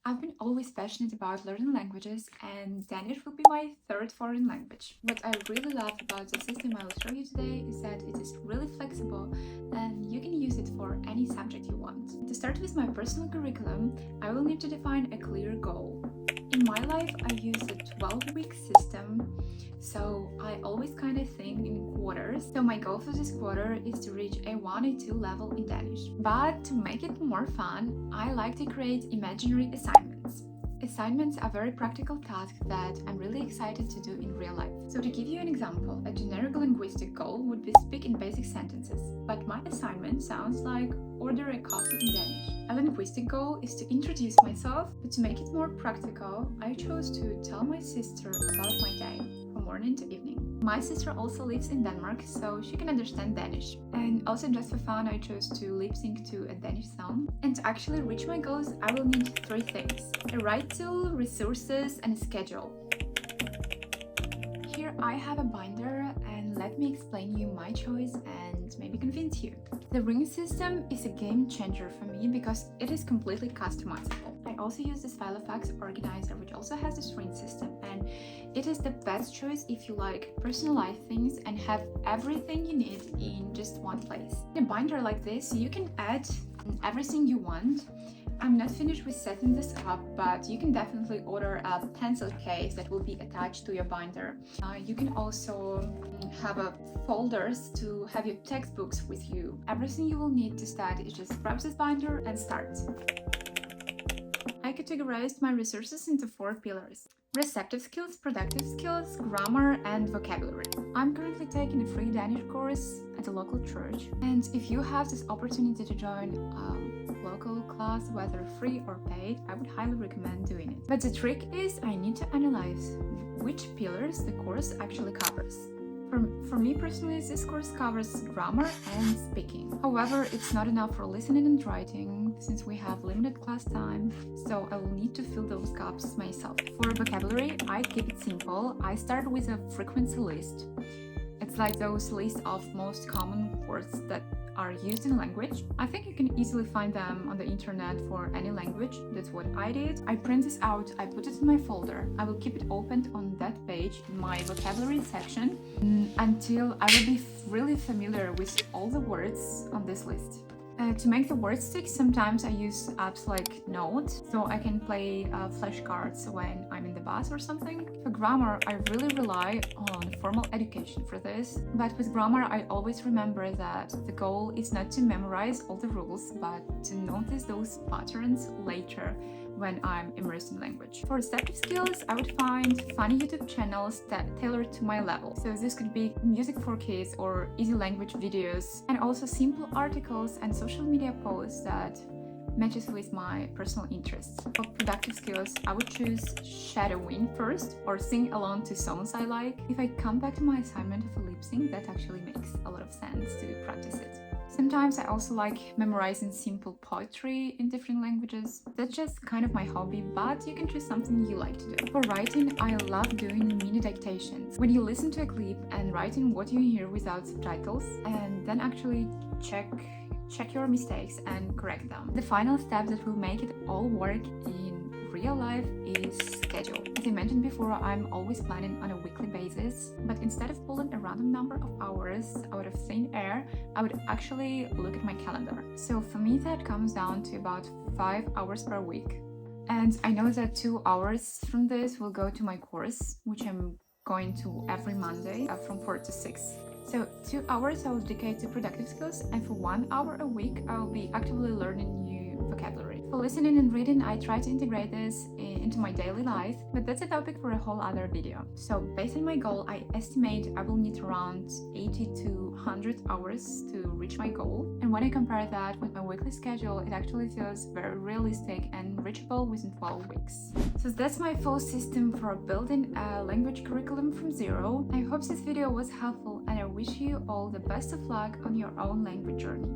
I've been always passionate about learning languages, and Danish will be my third foreign language. What I really love about the system I will show you today is that it is really flexible and you can use it for any subject you want. To start with my personal curriculum, I will need to define a clear goal. In my life, I use a 12-week system, so I always kind of think in quarters. So my goal for this quarter is to reach a 1 or 2 level in Danish. But to make it more fun, I like to create imaginary assignments. Assignments are very practical tasks that I'm really excited to do in real life. So to give you an example, a generic linguistic goal would be speak in basic sentences, but my assignment sounds like order a coffee in Danish. A linguistic goal is to introduce myself, but to make it more practical, I chose to tell my sister about my day from morning to evening. My sister also lives in Denmark, so she can understand Danish. And also just for fun, I chose to lip sync to a Danish song. And to actually reach my goals, I will need 3 things: a right tool, resources, and a schedule. Here I have a binder, and let me explain you my choice and maybe convince you. The ring system is a game changer for me because it is completely customizable. I also use this file effects organizer, which also has this ring system, and it is the best choice if you like personalize things and have everything you need in just one place. In a binder like this, you can add everything you want. I'm not finished with setting this up, but you can definitely order a pencil case that will be attached to your binder. You can also have folders to have your textbooks with you. Everything you will need to start is just grab this binder and start. I categorized my resources into 4 pillars: receptive skills, productive skills, grammar, and vocabulary. I'm currently taking a free Danish course at a local church, and if you have this opportunity to join a local class, whether free or paid, I would highly recommend doing it. But the trick is I need to analyze which pillars the course actually covers. For me personally, this course covers grammar and speaking. However, it's not enough for listening and writing, since we have limited class time, so I will need to fill those gaps myself. For vocabulary, I keep it simple. I start with a frequency list. It's like those lists of most common words that are used in a language. I think you can easily find them on the internet for any language. That's what I did. I print this out, I put it in my folder. I will keep it opened on that page in my vocabulary section until I will be really familiar with all the words on this list. To make the words stick, sometimes I use apps like Note, so I can play flashcards when I'm in the bus or something. For grammar, I really rely on formal education for this, but with grammar I always remember that the goal is not to memorize all the rules, but to notice those patterns later when I'm immersed in language. For receptive skills, I would find funny YouTube channels that tailored to my level. So this could be music for kids or easy language videos, and also simple articles and social media posts that matches with my personal interests. For productive skills, I would choose shadowing first or sing along to songs I like. If I come back to my assignment of a lip sync, that actually makes a lot of sense to practice it. Sometimes I also like memorizing simple poetry in different languages. That's just kind of my hobby, but you can choose something you like to do. For writing, I love doing mini dictations. When you listen to a clip and writing what you hear without subtitles, and then actually check your mistakes and correct them. The final step that will make it all work in real life is schedule. As I mentioned before, I'm always planning on a weekly basis, but instead of pulling a random number of hours out of thin air, I would actually look at my calendar. So for me, that comes down to about 5 hours per week. And I know that 2 hours from this will go to my course, which I'm going to every Monday from 4 to 6. So 2 hours I will dedicate to productive skills, and for 1 hour a week I will be actively learning new vocabulary. For listening and reading, I try to integrate this into my daily life, but that's a topic for a whole other video. So based on my goal, I estimate I will need around 80 to 100 hours to reach my goal. And when I compare that with my weekly schedule, it actually feels very realistic and reachable within 12 weeks. So that's my full system for building a language curriculum from zero. I hope this video was helpful, and I wish you all the best of luck on your own language journey.